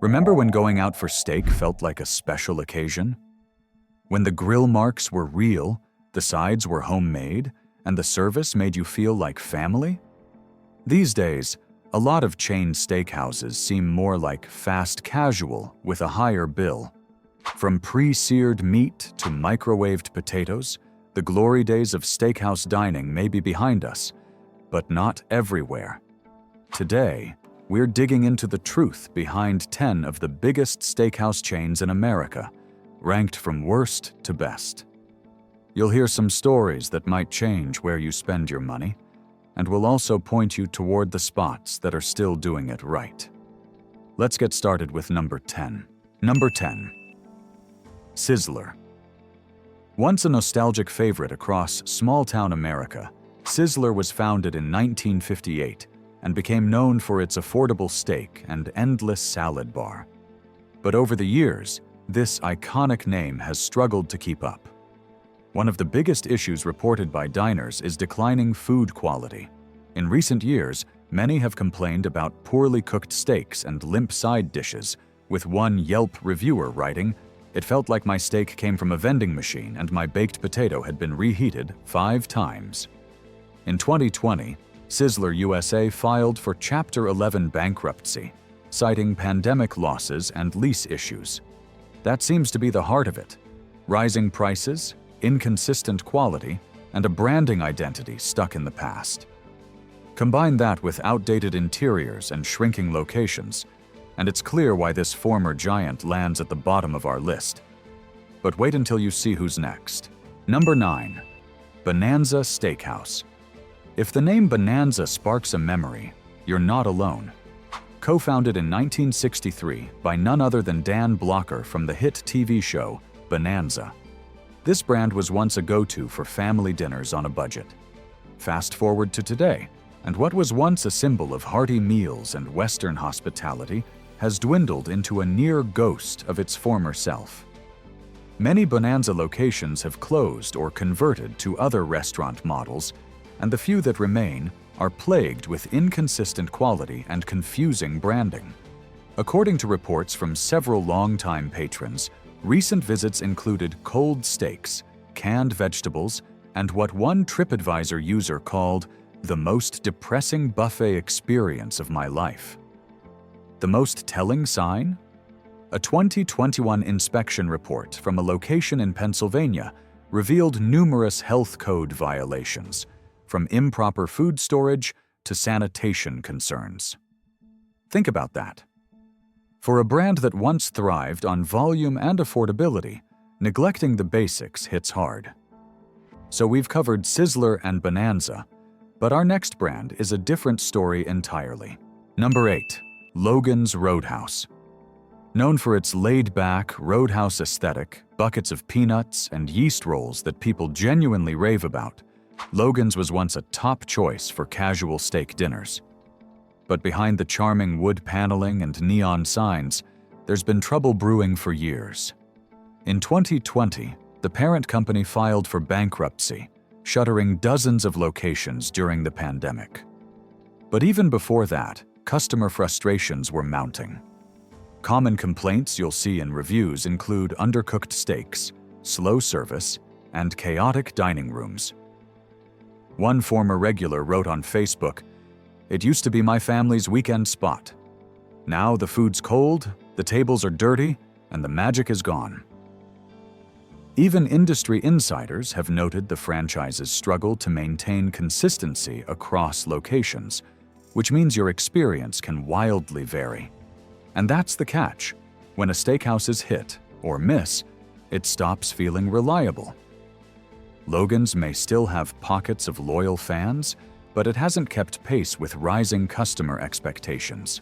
Remember when going out for steak felt like a special occasion? When the grill marks were real, the sides were homemade, and the service made you feel like family? These days, a lot of chain steakhouses seem more like fast casual with a higher bill. From pre-seared meat to microwaved potatoes, the glory days of steakhouse dining may be behind us, but not everywhere. Today, we're digging into the truth behind 10 of the biggest steakhouse chains in America, ranked from worst to best. You'll hear some stories that might change where you spend your money, and we'll also point you toward the spots that are still doing it right. Let's get started with number 10. Number 10. Sizzler. Once a nostalgic favorite across small-town America, Sizzler was founded in 1958 and became known for its affordable steak and endless salad bar. But over the years, this iconic name has struggled to keep up. One of the biggest issues reported by diners is declining food quality. In recent years, many have complained about poorly cooked steaks and limp side dishes, with one Yelp reviewer writing, "It felt like my steak came from a vending machine and my baked potato had been reheated 5 times." In 2020, Sizzler USA filed for Chapter 11 bankruptcy, citing pandemic losses and lease issues. That seems to be the heart of it: rising prices, inconsistent quality, and a branding identity stuck in the past. Combine that with outdated interiors and shrinking locations, and it's clear why this former giant lands at the bottom of our list. But wait until you see who's next. Number 9. Bonanza Steakhouse. If the name Bonanza sparks a memory, you're not alone. Co-founded in 1963 by none other than Dan Blocker from the hit TV show Bonanza, this brand was once a go-to for family dinners on a budget. Fast forward to today, and what was once a symbol of hearty meals and Western hospitality has dwindled into a near ghost of its former self. Many Bonanza locations have closed or converted to other restaurant models, and the few that remain are plagued with inconsistent quality and confusing branding. According to reports from several longtime patrons, recent visits included cold steaks, canned vegetables, and what one TripAdvisor user called the most depressing buffet experience of my life. The most telling sign? A 2021 inspection report from a location in Pennsylvania revealed numerous health code violations, from improper food storage to sanitation concerns. Think about that. For a brand that once thrived on volume and affordability, neglecting the basics hits hard. So we've covered Sizzler and Bonanza, but our next brand is a different story entirely. Number 8. Logan's Roadhouse. Known for its laid-back, Roadhouse aesthetic, buckets of peanuts, and yeast rolls that people genuinely rave about, Logan's was once a top choice for casual steak dinners. But behind the charming wood paneling and neon signs, there's been trouble brewing for years. In 2020, the parent company filed for bankruptcy, shuttering dozens of locations during the pandemic. But even before that, customer frustrations were mounting. Common complaints you'll see in reviews include undercooked steaks, slow service, and chaotic dining rooms. One former regular wrote on Facebook, "It used to be my family's weekend spot. Now the food's cold, the tables are dirty, and the magic is gone." Even industry insiders have noted the franchise's struggle to maintain consistency across locations, which means your experience can wildly vary. And that's the catch. When a steakhouse's hit or miss, it stops feeling reliable. Logan's may still have pockets of loyal fans, but it hasn't kept pace with rising customer expectations.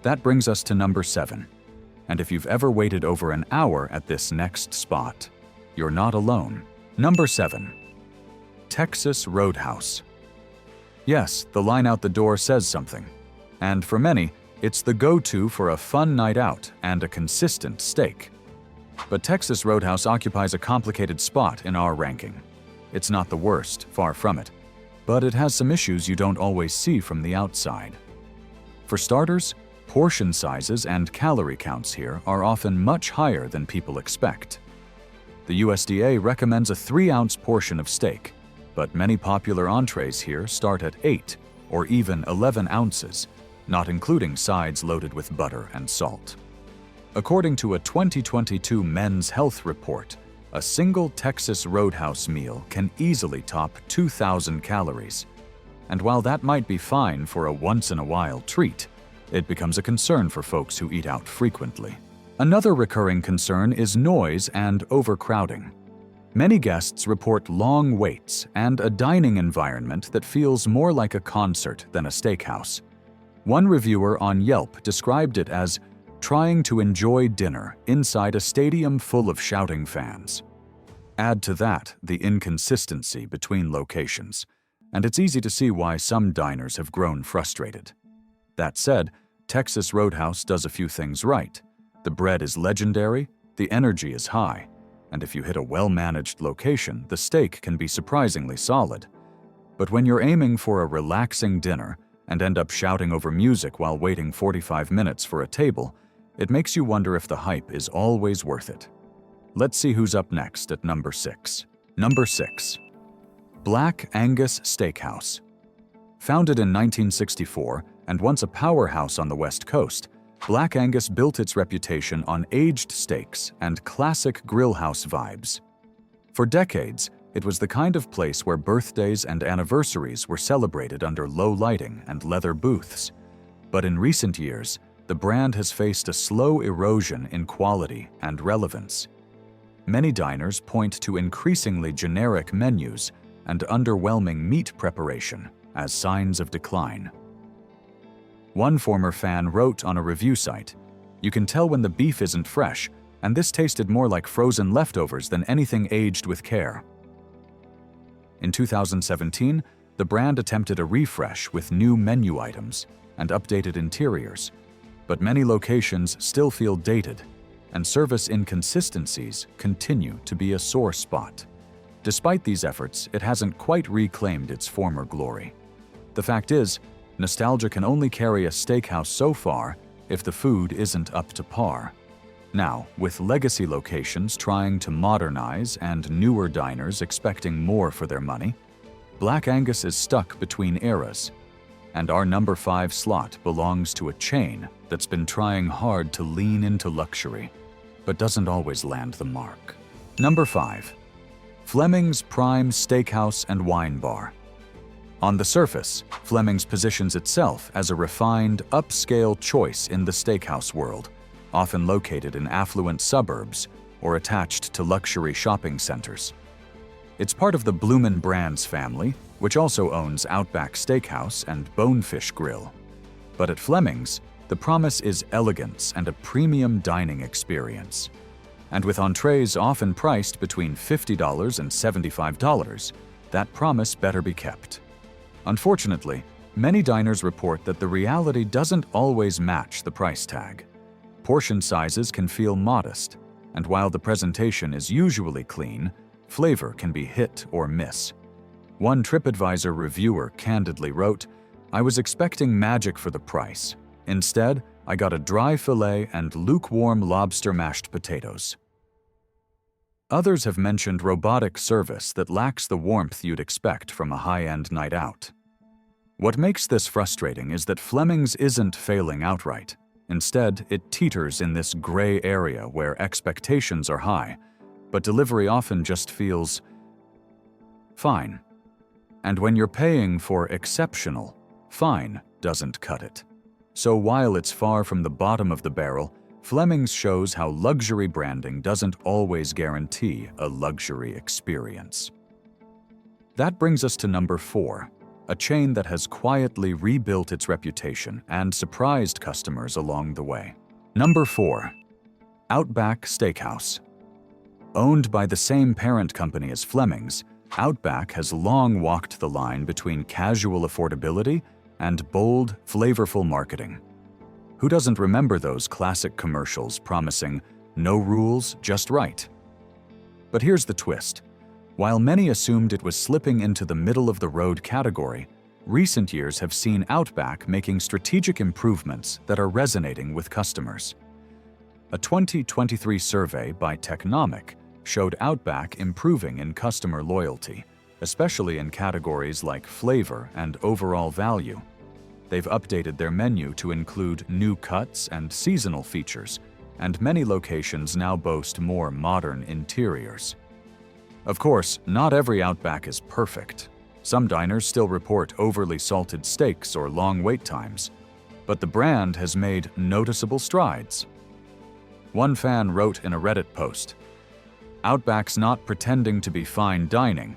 That brings us to number 7. And if you've ever waited over an hour at this next spot, you're not alone. Number 7. Texas Roadhouse. Yes, the line out the door says something. And for many, it's the go-to for a fun night out and a consistent steak. But Texas Roadhouse occupies a complicated spot in our ranking. It's not the worst, far from it, but it has some issues you don't always see from the outside. For starters, Portion sizes and calorie counts here are often much higher than people expect. The USDA recommends a 3-ounce portion of steak, but many popular entrees here start at 8 or even 11 ounces, not including sides loaded with butter and salt. According to a 2022 Men's Health report, a single Texas Roadhouse meal can easily top 2,000 calories. And while that might be fine for a once-in-a-while treat, it becomes a concern for folks who eat out frequently. Another recurring concern is noise and overcrowding. Many guests report long waits and a dining environment that feels more like a concert than a steakhouse. One reviewer on Yelp described it as trying to enjoy dinner inside a stadium full of shouting fans. Add to that the inconsistency between locations, and it's easy to see why some diners have grown frustrated. That said, Texas Roadhouse does a few things right. The bread is legendary, the energy is high, and if you hit a well-managed location, the steak can be surprisingly solid. But when you're aiming for a relaxing dinner and end up shouting over music while waiting 45 minutes for a table, it makes you wonder if the hype is always worth it. Let's see who's up next at number 6. Number 6. Black Angus Steakhouse. Founded in 1964 and once a powerhouse on the West Coast, Black Angus built its reputation on aged steaks and classic grill house vibes. For decades, it was the kind of place where birthdays and anniversaries were celebrated under low lighting and leather booths. But in recent years, the brand has faced a slow erosion in quality and relevance. Many diners point to increasingly generic menus and underwhelming meat preparation as signs of decline. One former fan wrote on a review site, "You can tell when the beef isn't fresh, and this tasted more like frozen leftovers than anything aged with care." In 2017, the brand attempted a refresh with new menu items and updated interiors, but many locations still feel dated, and service inconsistencies continue to be a sore spot. Despite these efforts, it hasn't quite reclaimed its former glory. The fact is, nostalgia can only carry a steakhouse so far if the food isn't up to par. Now, with legacy locations trying to modernize and newer diners expecting more for their money, Black Angus is stuck between eras. And our number 5 slot belongs to a chain that's been trying hard to lean into luxury, but doesn't always land the mark. Number 5. Fleming's Prime Steakhouse and Wine Bar. On the surface, Fleming's positions itself as a refined, upscale choice in the steakhouse world, often located in affluent suburbs or attached to luxury shopping centers. It's part of the Bloomin' Brands family, which also owns Outback Steakhouse and Bonefish Grill. But at Fleming's, the promise is elegance and a premium dining experience. And with entrees often priced between $50 and $75, that promise better be kept. Unfortunately, many diners report that the reality doesn't always match the price tag. Portion sizes can feel modest, and while the presentation is usually clean, flavor can be hit or miss. One TripAdvisor reviewer candidly wrote, "I was expecting magic for the price. Instead, I got a dry fillet and lukewarm lobster mashed potatoes." Others have mentioned robotic service that lacks the warmth you'd expect from a high-end night out. What makes this frustrating is that Fleming's isn't failing outright. Instead, it teeters in this gray area where expectations are high, but delivery often just feels fine. And when you're paying for exceptional, fine doesn't cut it. So while it's far from the bottom of the barrel, Fleming's shows how luxury branding doesn't always guarantee a luxury experience. That brings us to number 4, a chain that has quietly rebuilt its reputation and surprised customers along the way. Number 4. Outback Steakhouse. Owned by the same parent company as Fleming's, Outback has long walked the line between casual affordability and bold, flavorful marketing. Who doesn't remember those classic commercials promising no rules, just right? But here's the twist. While many assumed it was slipping into the middle-of-the-road category, recent years have seen Outback making strategic improvements that are resonating with customers. A 2023 survey by Technomic showed Outback improving in customer loyalty, especially in categories like flavor and overall value. They've updated their menu to include new cuts and seasonal features, and many locations now boast more modern interiors. Of course, not every Outback is perfect. Some diners still report overly salted steaks or long wait times, but the brand has made noticeable strides. One fan wrote in a Reddit post, "Outback's not pretending to be fine dining,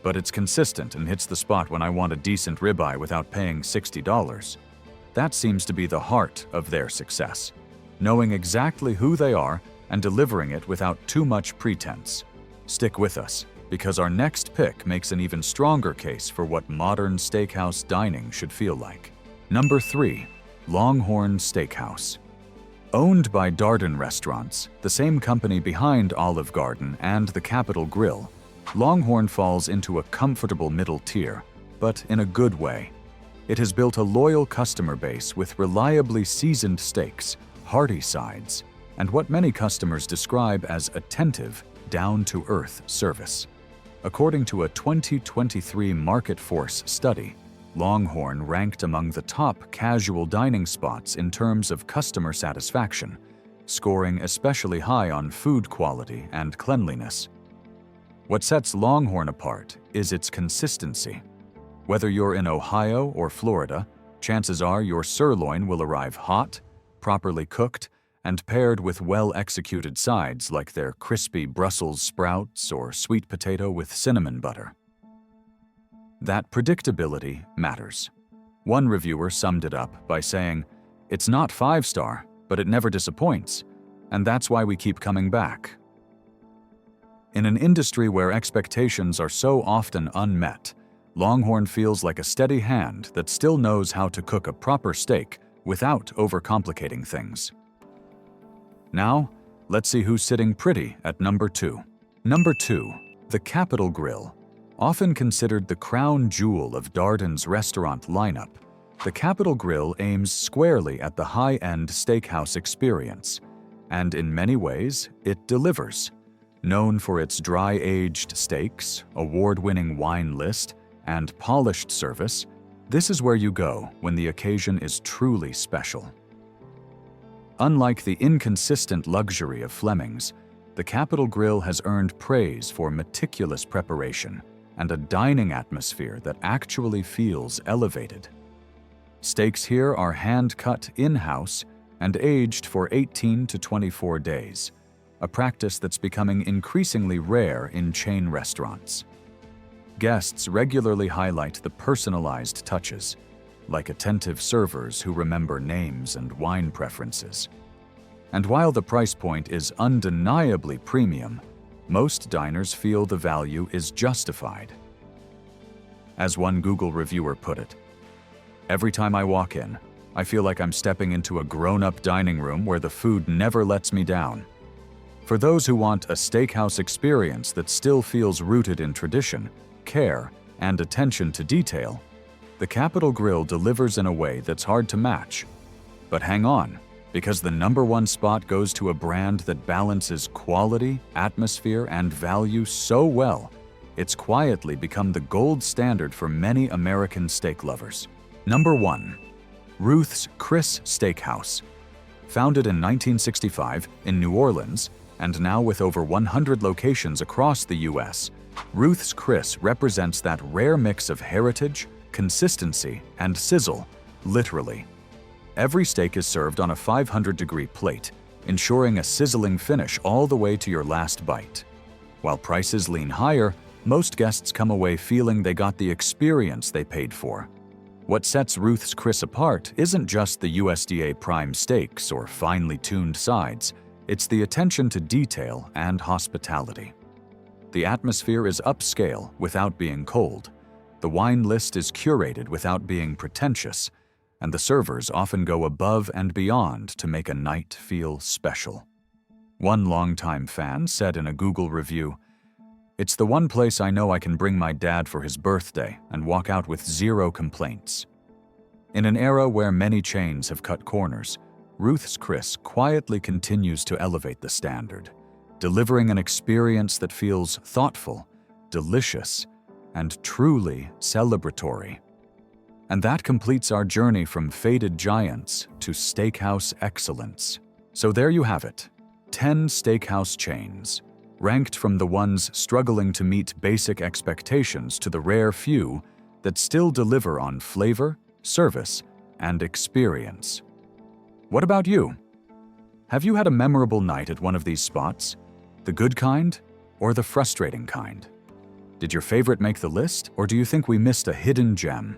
but it's consistent and hits the spot when I want a decent ribeye without paying $60. That seems to be the heart of their success, knowing exactly who they are and delivering it without too much pretense. Stick with us, because our next pick makes an even stronger case for what modern steakhouse dining should feel like." Number 3. Longhorn Steakhouse. Owned by Darden Restaurants, the same company behind Olive Garden and the Capital Grille, Longhorn falls into a comfortable middle tier, but in a good way. It has built a loyal customer base with reliably seasoned steaks, hearty sides, and what many customers describe as attentive, down-to-earth service. According to a 2023 Market Force study, Longhorn ranked among the top casual dining spots in terms of customer satisfaction, scoring especially high on food quality and cleanliness. What sets Longhorn apart is its consistency. Whether you're in Ohio or Florida, chances are your sirloin will arrive hot, properly cooked, and paired with well-executed sides like their crispy Brussels sprouts or sweet potato with cinnamon butter. That predictability matters. One reviewer summed it up by saying, "It's not 5-star, but it never disappoints, and that's why we keep coming back." In an industry where expectations are so often unmet, Longhorn feels like a steady hand that still knows how to cook a proper steak without overcomplicating things. Now, let's see who's sitting pretty at number 2. Number 2, the Capital Grille. Often considered the crown jewel of Darden's restaurant lineup, the Capital Grille aims squarely at the high-end steakhouse experience, and in many ways, it delivers. Known for its dry-aged steaks, award-winning wine list, and polished service, this is where you go when the occasion is truly special. Unlike the inconsistent luxury of Fleming's, the Capital Grille has earned praise for meticulous preparation and a dining atmosphere that actually feels elevated. Steaks here are hand-cut in-house and aged for 18 to 24 days, a practice that's becoming increasingly rare in chain restaurants. Guests regularly highlight the personalized touches, like attentive servers who remember names and wine preferences. And while the price point is undeniably premium, most diners feel the value is justified. As one Google reviewer put it, "Every time I walk in, I feel like I'm stepping into a grown-up dining room where the food never lets me down." For those who want a steakhouse experience that still feels rooted in tradition, care, and attention to detail, the Capital Grille delivers in a way that's hard to match. But hang on, because the number 1 spot goes to a brand that balances quality, atmosphere, and value so well, it's quietly become the gold standard for many American steak lovers. Number 1. Ruth's Chris Steakhouse. Founded in 1965 in New Orleans, and now with over 100 locations across the U.S., Ruth's Chris represents that rare mix of heritage, consistency, and sizzle, literally. Every steak is served on a 500-degree plate, ensuring a sizzling finish all the way to your last bite. While prices lean higher, most guests come away feeling they got the experience they paid for. What sets Ruth's Chris apart isn't just the USDA prime steaks or finely tuned sides, it's the attention to detail and hospitality. The atmosphere is upscale without being cold. The wine list is curated without being pretentious, and the servers often go above and beyond to make a night feel special. One longtime fan said in a Google review, It's the one place I know I can bring my dad for his birthday and walk out with zero complaints. In an era where many chains have cut corners, Ruth's Chris quietly continues to elevate the standard, delivering an experience that feels thoughtful, delicious, and truly celebratory. And that completes our journey from faded giants to steakhouse excellence. So there you have it, 10 steakhouse chains, ranked from the ones struggling to meet basic expectations to the rare few that still deliver on flavor, service, and experience. What about you? Have you had a memorable night at one of these spots? The good kind or the frustrating kind? Did your favorite make the list, or do you think we missed a hidden gem?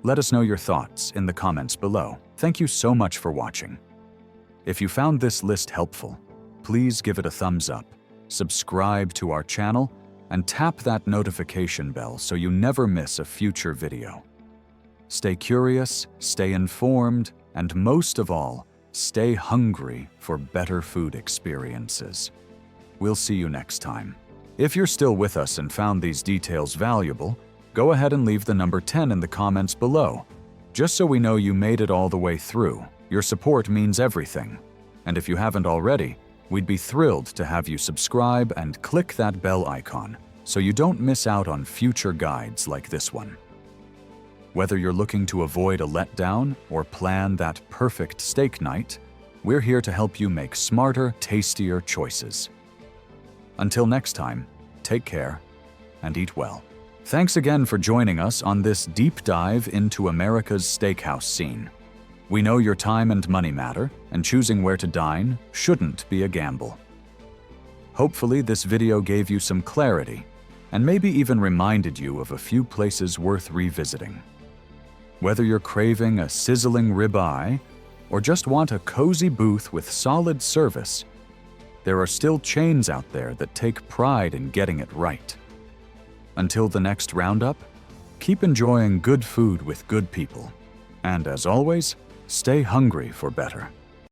Let us know your thoughts in the comments below. Thank you so much for watching. If you found this list helpful, please give it a thumbs up, subscribe to our channel, and tap that notification bell so you never miss a future video. Stay curious, stay informed, and most of all, stay hungry for better food experiences. We'll see you next time. If you're still with us and found these details valuable, go ahead and leave the number 10 in the comments below, just so we know you made it all the way through. Your support means everything. And if you haven't already, we'd be thrilled to have you subscribe and click that bell icon so you don't miss out on future guides like this one. Whether you're looking to avoid a letdown or plan that perfect steak night, we're here to help you make smarter, tastier choices. Until next time, take care and eat well. Thanks again for joining us on this deep dive into America's steakhouse scene. We know your time and money matter, and choosing where to dine shouldn't be a gamble. Hopefully, this video gave you some clarity and maybe even reminded you of a few places worth revisiting. Whether you're craving a sizzling ribeye or just want a cozy booth with solid service, there are still chains out there that take pride in getting it right. Until the next roundup, keep enjoying good food with good people. And as always, stay hungry for better.